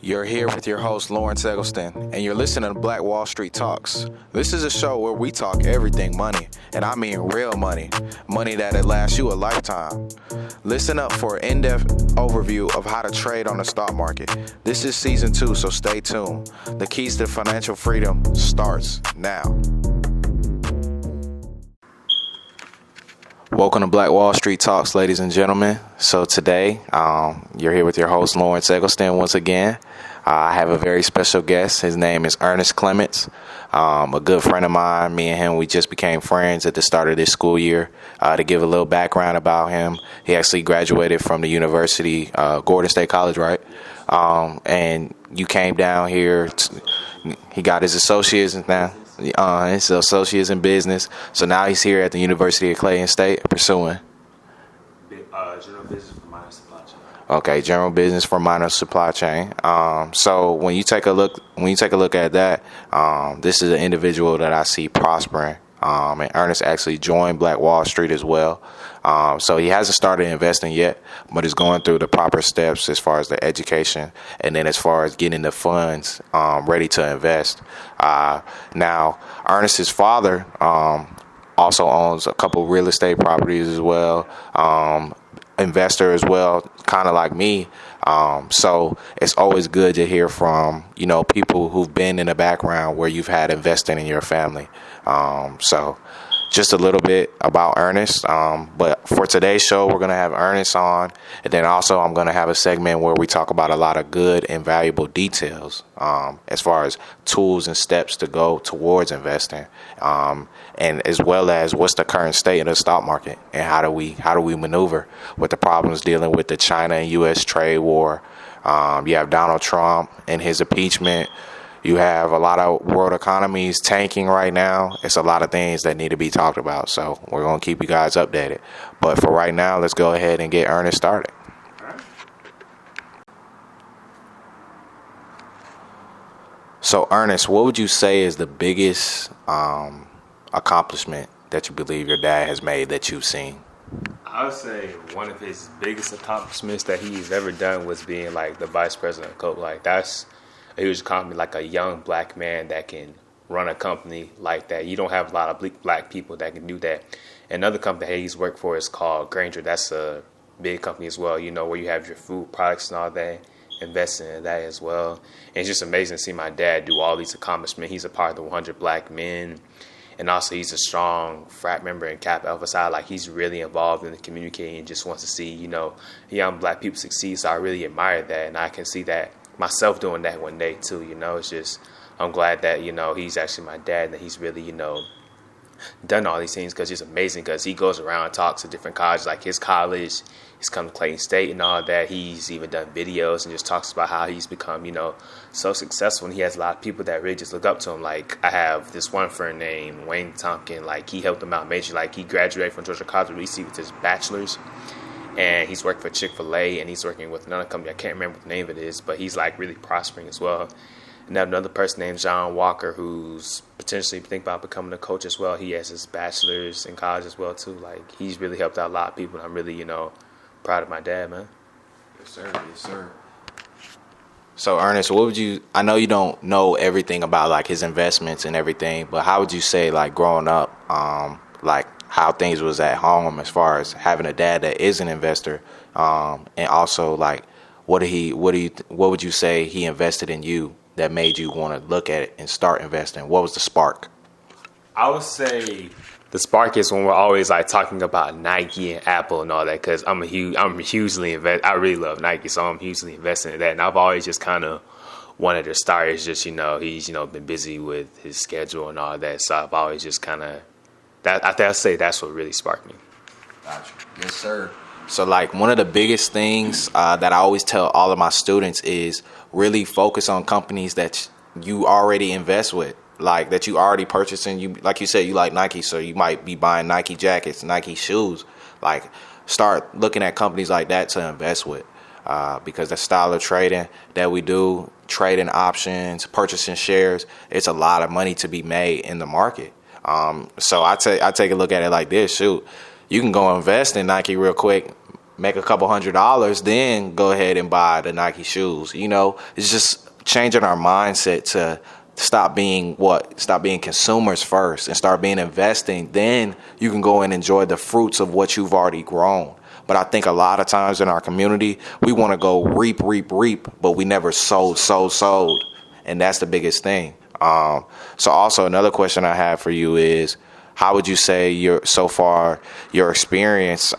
You're here with your host, Lawrence Eggleston, and you're listening to Black Wall Street Talks. This is a show where we talk everything money, and I mean real money, money that'll last you a lifetime. Listen up for an in-depth overview of how to trade on the stock market. This is season 2, so stay tuned. The keys to financial freedom starts now. Welcome to Black Wall Street Talks, ladies and gentlemen. So today, you're here with your host, Lawrence Eggleston, once again. I have a very special guest. His name is Ernest Clements, a good friend of mine. Me and him, we just became friends at the start of this school year. To give a little background about him, he actually graduated from the university, Gordon State College, right? And you came down here. He got his associates now. His associates in business. So now he's here at the University of Clayton State pursuing general business for minor supply chain. Okay, general business for minor supply chain. So when you take a look at that, this is an individual that I see prospering. And Ernest actually joined Black Wall Street as well. So he hasn't started investing yet, but is going through the proper steps as far as the education and then as far as getting the funds ready to invest. Now, Ernest's father also owns a couple real estate properties as well, investor as well, kind of like me. So it's always good to hear from, people who've been in the background where you've had investing in your family. So just a little bit about Ernest. But for today's show, we're going to have Ernest on. And then also I'm going to have a segment where we talk about a lot of good and valuable details as far as tools and steps to go towards investing. And as well as what's the current state of the stock market and how do we maneuver with the problems dealing with the China and U.S. trade war. You have Donald Trump and his impeachment. You have a lot of world economies tanking right now. It's a lot of things that need to be talked about. So we're going to keep you guys updated. But for right now, let's go ahead and get Ernest started. So Ernest, what would you say is the biggest accomplishment that you believe your dad has made that you've seen? I would say one of his biggest accomplishments that he's ever done was being like the vice president of Coke. Like that's a huge accomplishment, like a young black man that can run a company like that. You don't have a lot of black people that can do that. Another company that he's worked for is called Grainger. That's a big company as well, where you have your food products and all that, investing in that as well. And it's just amazing to see my dad do all these accomplishments. He's a part of the 100 Black Men. And also he's a strong frat member in Kappa Alpha Psi. Like he's really involved in the community and just wants to see, young black people succeed. So I really admire that. And I can see that myself doing that one day too, It's just, I'm glad that, he's actually my dad and that he's really, done all these things because it's amazing because he goes around and talks to different colleges, like his college. He's come to Clayton State and all that. He's even done videos and just talks about how he's become, so successful. And he has a lot of people that really just look up to him. Like I have this one friend named Wayne Tompkin. Like he helped him out major. Like he graduated from Georgia College recently with his bachelor's. And he's worked for Chick-fil-A and he's working with another company. I can't remember what the name of it is, but he's like really prospering as well. And I have another person named John Walker who's potentially thinking about becoming a coach as well. He has his bachelor's in college as well too. Like he's really helped out a lot of people. And I'm really, proud of my dad, man. Yes, sir. Yes, sir. So Ernest, I know you don't know everything about like his investments and everything, but how would you say like growing up, like how things was at home as far as having a dad that is an investor, and also like what would you say he invested in you that made you want to look at it and start investing? What was the spark? I would say the spark is when we're always like talking about Nike and Apple and all that, because I'm hugely invested. I really love Nike, so I'm hugely invested in that. And I've always just kind of wanted to start. It's just he's been busy with his schedule and all that, so I've always just kind of I'd say that's what really sparked me. Gotcha. Yes, sir. So like one of the biggest things that I always tell all of my students is really focus on companies that you already invest with, like that you already purchasing. You, like you said, you like Nike, so you might be buying Nike jackets, Nike shoes. Like start looking at companies like that to invest with, because the style of trading that we do, trading options, purchasing shares, it's a lot of money to be made in the market. So I take a look at it like this. Shoot, you can go invest in Nike real quick, make a couple $100, then go ahead and buy the Nike shoes. You know, it's just changing our mindset to stop being consumers first and start being investing. Then you can go and enjoy the fruits of what you've already grown. But I think a lot of times in our community, we want to go reap, but we never sold. And that's the biggest thing. So also another question I have for you is, how would you say your experience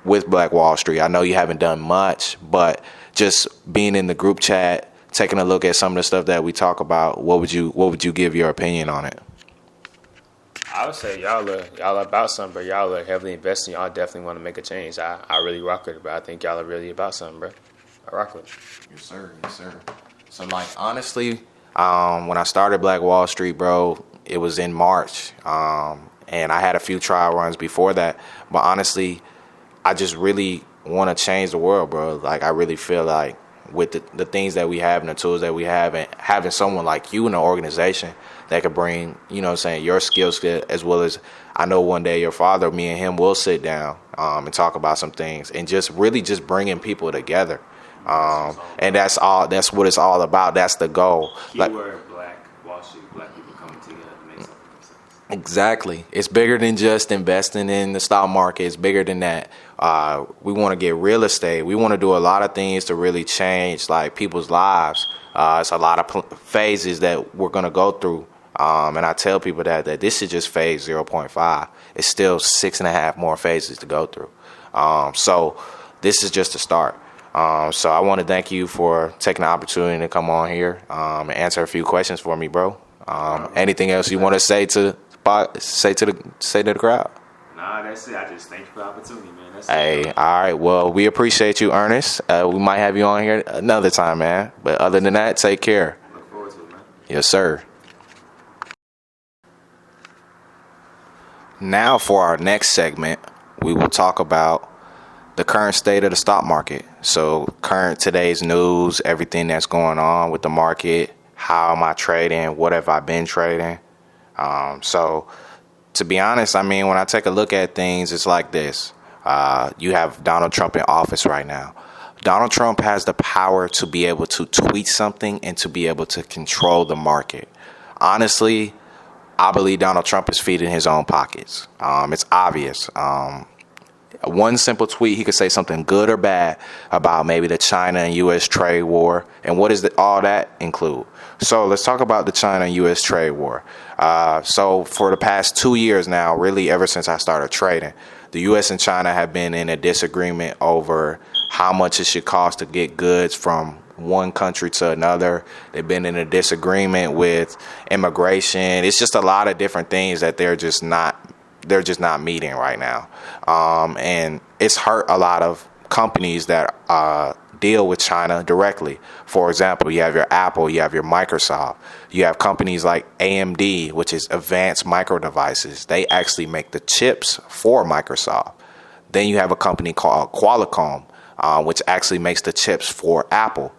with Black Wall Street? I know you haven't done much, but just being in the group chat, taking a look at some of the stuff that we talk about, what would you give your opinion on it? I would say y'all are about something, bro. Y'all are heavily investing. Y'all definitely want to make a change. I really rock with it, bro. I think y'all are really about something, bro. I rock with it. Yes, sir. So, like, honestly, when I started Black Wall Street, bro, it was in March. And I had a few trial runs before that. But honestly, I just really want to change the world, bro. Like, I really feel like with the things that we have and the tools that we have, and having someone like you in the organization that could bring, you know what I'm saying, your skill set, as well as I know one day your father, me and him will sit down and talk about some things, and just really just bringing people together. And that's what it's all about. That's the goal. Keyword Black Wall Street, black people coming together to make something. Exactly. It's bigger than just investing in the stock market. It's bigger than that. We want to get real estate. We want to do a lot of things to really change like people's lives. It's a lot of phases that we're going to go through. And I tell people that this is just phase 0.5. It's still 6.5 more phases to go through. So this is just a start. So I want to thank you for taking the opportunity to come on here and answer a few questions for me, bro. Anything else you want to say to the crowd? Nah, that's it. I just thank you for the opportunity, man. That's Hey, it. all right. Well, we appreciate you, Ernest. We might have you on here another time, man. But other than that, take care. Look forward to it, man. Yes, sir. Now for our next segment, we will talk about the current state of the stock market. So today's news, everything that's going on with the market, how am I trading, what have I been trading? So to be honest, I mean, when I take a look at things, it's like this. You have Donald Trump in office right now. Donald Trump has the power to be able to tweet something and to be able to control the market. Honestly, I believe Donald Trump is feeding his own pockets. It's obvious. One simple tweet, he could say something good or bad about maybe the China and U.S. trade war. And what does all that include? So let's talk about the China and U.S. trade war. So for the past 2 years now, really ever since I started trading, the U.S. and China have been in a disagreement over how much it should cost to get goods from one country to another. They've been in a disagreement with immigration. It's just a lot of different things that they're just not meeting right now. And it's hurt a lot of companies that deal with China directly. For example, you have your Apple, you have your Microsoft, you have companies like AMD, which is Advanced Micro Devices. They actually make the chips for Microsoft. Then you have a company called Qualcomm, which actually makes the chips for Apple.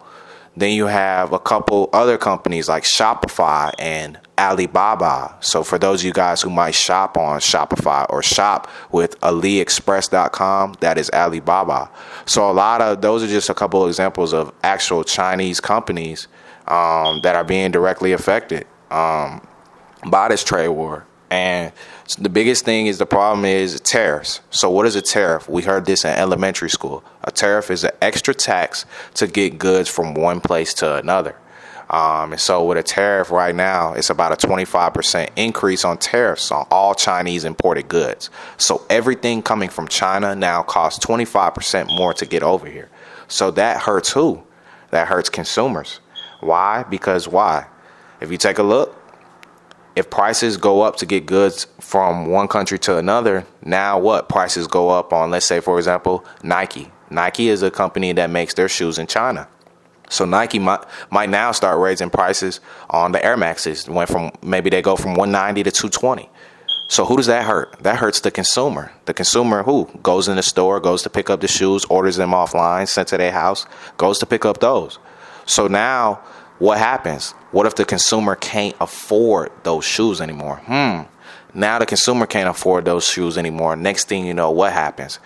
Then you have a couple other companies like Shopify and Alibaba. So for those of you guys who might shop on Shopify or shop with AliExpress.com, that is Alibaba. So those are just a couple of examples of actual Chinese companies that are being directly affected by this trade war. And the biggest thing is the problem is tariffs. So what is a tariff? We heard this in elementary school. A tariff is an extra tax to get goods from one place to another. And so with a tariff right now, it's about a 25% increase on tariffs on all Chinese imported goods. So everything coming from China now costs 25% more to get over here. So that hurts who? That hurts consumers. Why? Because why? If you take a look, if prices go up to get goods from one country to another, now what? Prices go up on, let's say, for example, Nike. Nike is a company that makes their shoes in China. So Nike might now start raising prices on the Air Maxes. Maybe they go from 190 to 220. So who does that hurt? That hurts the consumer. The consumer who goes in the store, goes to pick up the shoes, orders them offline, sent to their house, goes to pick up those. So now what happens? What if the consumer can't afford those shoes anymore? Now the consumer can't afford those shoes anymore. Next thing you know, what happens?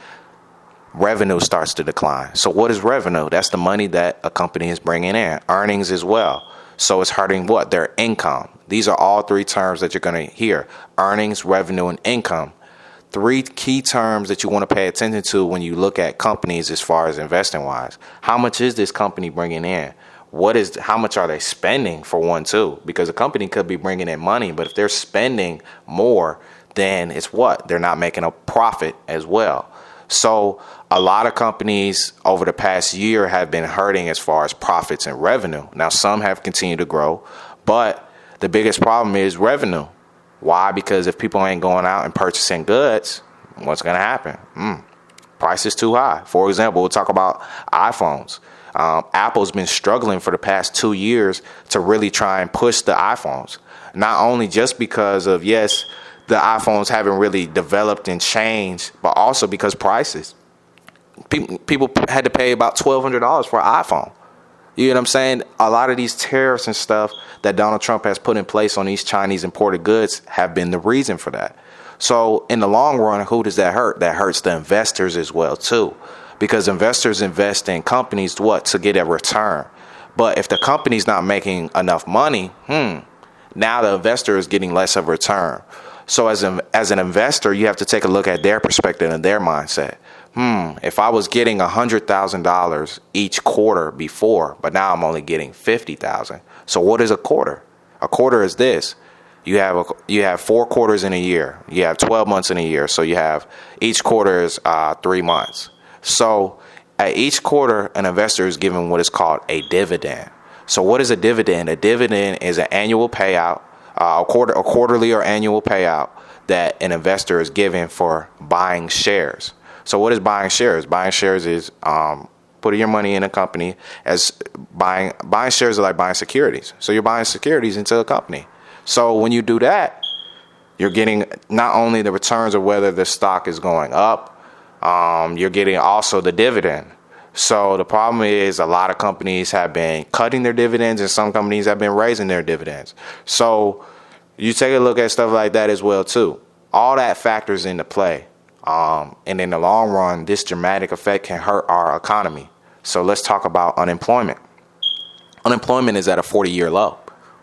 revenue starts to decline. So what is revenue? That's the money that a company is bringing in. Earnings as well. So it's hurting what? Their income. These are all three terms that you're going to hear: earnings, revenue, and income. Three key terms that you want to pay attention to when you look at companies as far as investing wise. How much is this company bringing in? How much are they spending, for one, too? Because a company could be bringing in money, but if they're spending more, then it's what? They're not making a profit as well. So a lot of companies over the past year have been hurting as far as profits and revenue. Now, some have continued to grow, but the biggest problem is revenue. Why? Because if people ain't going out and purchasing goods, what's going to happen? Price is too high. For example, we'll talk about iPhones. Apple's been struggling for the past 2 years to really try and push the iPhones. Not only just because of, yes, the iPhones haven't really developed and changed, but also because prices. People had to pay about $1,200 for an iPhone. You know what I'm saying? A lot of these tariffs and stuff that Donald Trump has put in place on these Chinese imported goods have been the reason for that. So in the long run, who does that hurt? That hurts the investors as well, too. Because investors invest in companies to get a return. But if the company's not making enough money, now the investor is getting less of a return. So as an investor, you have to take a look at their perspective and their mindset. If I was getting $100,000 each quarter before, but now I'm only getting $50,000. So what is a quarter? A quarter is this. You have 4 quarters in a year. You have 12 months in a year. So you have each quarter is 3 months. So at each quarter, an investor is given what is called a dividend. So what is a dividend? A dividend is an annual payout, a quarterly or annual payout that an investor is given for buying shares. So what is buying shares? Buying shares is putting your money in a company. As buying shares are like buying securities. So you're buying securities into a company. So when you do that, you're getting not only the returns of whether the stock is going up, you're getting also the dividend. So the problem is a lot of companies have been cutting their dividends and some companies have been raising their dividends. So you take a look at stuff like that as well, too. All that factors into play. And in the long run, this dramatic effect can hurt our economy. So let's talk about unemployment. Unemployment is at a 40-year low.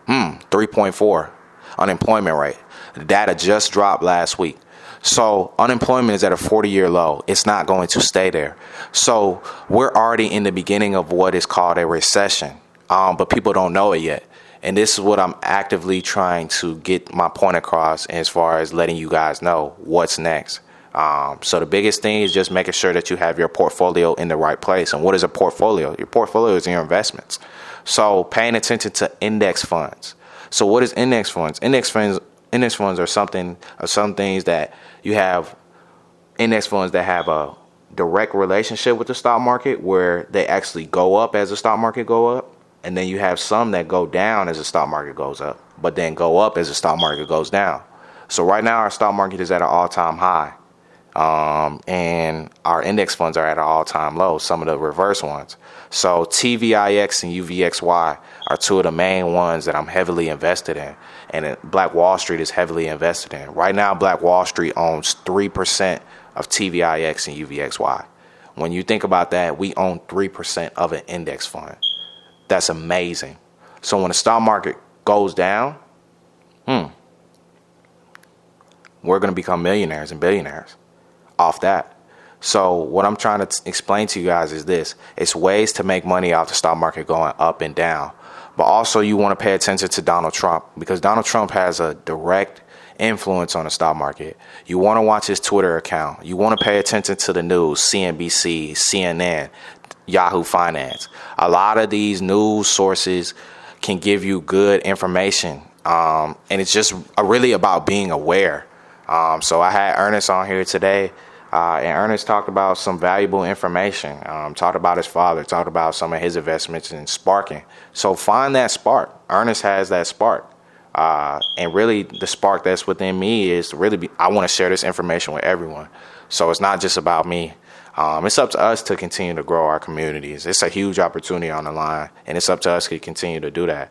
3.4 unemployment rate. The data just dropped last week. So unemployment is at a 40-year low. It's not going to stay there. So we're already in the beginning of what is called a recession, but people don't know it yet. And this is what I'm actively trying to get my point across as far as letting you guys know what's next. So the biggest thing is just making sure that you have your portfolio in the right place. And what is a portfolio? Your portfolio is your investments. So paying attention to index funds. So what is index funds? Index funds are some things that you have. Index funds that have a direct relationship with the stock market, where they actually go up as the stock market go up. And then you have some that go down as the stock market goes up, but then go up as the stock market goes down. So right now our stock market is at an all-time high. And our index funds are at an all-time low, some of the reverse ones. So TVIX and UVXY are two of the main ones that I'm heavily invested in, and Black Wall Street is heavily invested in. Right now, Black Wall Street owns 3% of TVIX and UVXY. When you think about that, we own 3% of an index fund. That's amazing. So when the stock market goes down, we're going to become millionaires and billionaires off that. So what I'm trying to explain to you guys is this. It's ways to make money off the stock market going up and down. But also you want to pay attention to Donald Trump, because Donald Trump has a direct influence on the stock market. You want to watch his Twitter account. You want to pay attention to the news, CNBC, CNN, Yahoo Finance. A lot of these news sources can give you good information. And it's just really about being aware. So I had Ernest on here today. And Ernest talked about some valuable information, talked about his father, talked about some of his investments in sparking. So find that spark. Ernest has that spark. And really the spark that's within me is to really I want to share this information with everyone. So it's not just about me. It's up to us to continue to grow our communities. It's a huge opportunity on the line, and it's up to us to continue to do that.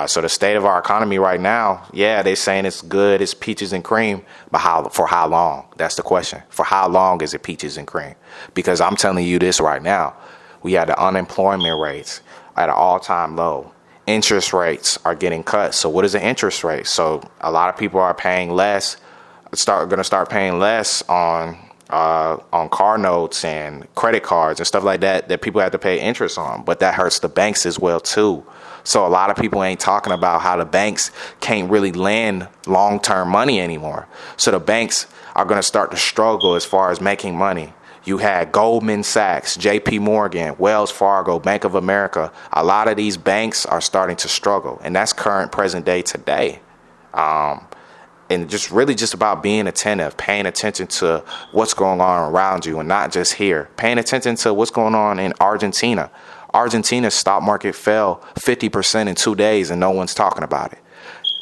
So the state of our economy right now, yeah, they're saying it's good, it's peaches and cream, but for how long? That's the question. For how long is it peaches and cream? Because I'm telling you this right now, we have the unemployment rates at an all-time low. Interest rates are getting cut. So what is the interest rate? So a lot of people are paying less, going to start paying less on car notes and credit cards and stuff like that people have to pay interest on. But that hurts the banks as well, too. So a lot of people ain't talking about how the banks can't really lend long-term money anymore. So the banks are going to start to struggle as far as making money. You had Goldman Sachs, JP Morgan, Wells Fargo, Bank of America. A lot of these banks are starting to struggle. And that's current, present day today. And just about being attentive, paying attention to what's going on around you and not just here. Paying attention to what's going on in Argentina. Argentina's stock market fell 50% in 2 days and no one's talking about it.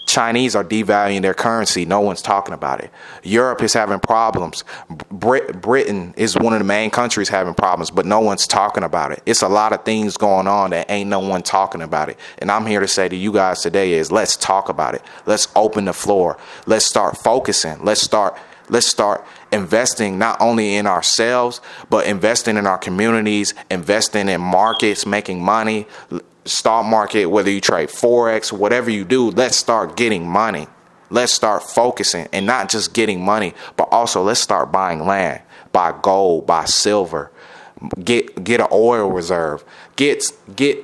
Chinese are devaluing their currency. No one's talking about it. Europe is having problems. Britain is one of the main countries having problems, but no one's talking about it. It's a lot of things going on that ain't no one talking about it. And I'm here to say to you guys today is let's talk about it. Let's open the floor. Let's start focusing. Let's start investing not only in ourselves, but investing in our communities, investing in markets, making money, stock market, whether you trade Forex, whatever you do, let's start getting money. Let's start focusing and not just getting money, but also let's start buying land, buy gold, buy silver, get an oil reserve, get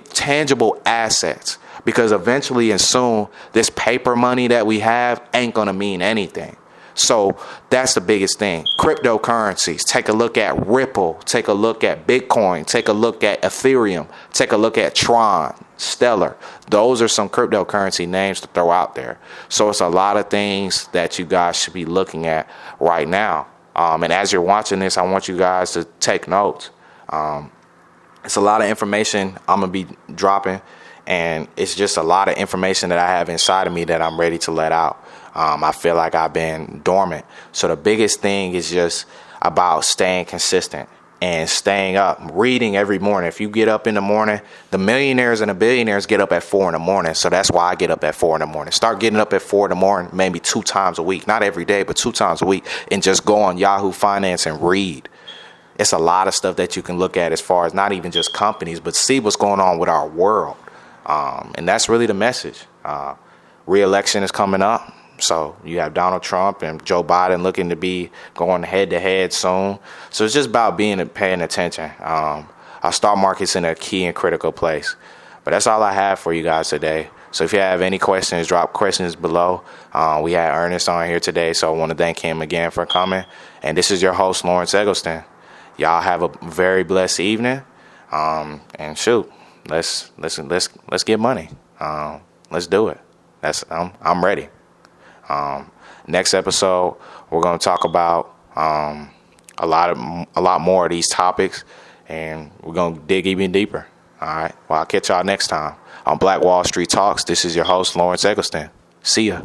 tangible assets, because eventually and soon this paper money that we have ain't going to mean anything. So that's the biggest thing. Cryptocurrencies. Take a look at Ripple. Take a look at Bitcoin. Take a look at Ethereum. Take a look at Tron, Stellar. Those are some cryptocurrency names to throw out there. So it's a lot of things that you guys should be looking at right now. And as you're watching this, I want you guys to take notes. It's a lot of information I'm going to be dropping. And it's just a lot of information that I have inside of me that I'm ready to let out. I feel like I've been dormant. So the biggest thing is just about staying consistent and staying up, reading every morning. If you get up in the morning, the millionaires and the billionaires get up at 4 a.m. So that's why I get up at 4 a.m. Start getting up at 4 a.m, maybe 2 times a week, not every day, but 2 times a week, and just go on Yahoo Finance and read. It's a lot of stuff that you can look at as far as not even just companies, but see what's going on with our world. And that's really the message. Re-election is coming up. So you have Donald Trump and Joe Biden looking to be going head to head soon. So it's just about paying attention. Our stock market's in a key and critical place. But that's all I have for you guys today. So if you have any questions, drop questions below. We had Ernest on here today, so I want to thank him again for coming. And this is your host, Lawrence Eggleston. Y'all have a very blessed evening. And shoot, let's get money. Let's do it. I'm ready. Next episode, we're going to talk about a lot more of these topics, and we're going to dig even deeper. All right. Well, I'll catch y'all next time on Black Wall Street Talks. This is your host, Lawrence Eggleston. See ya.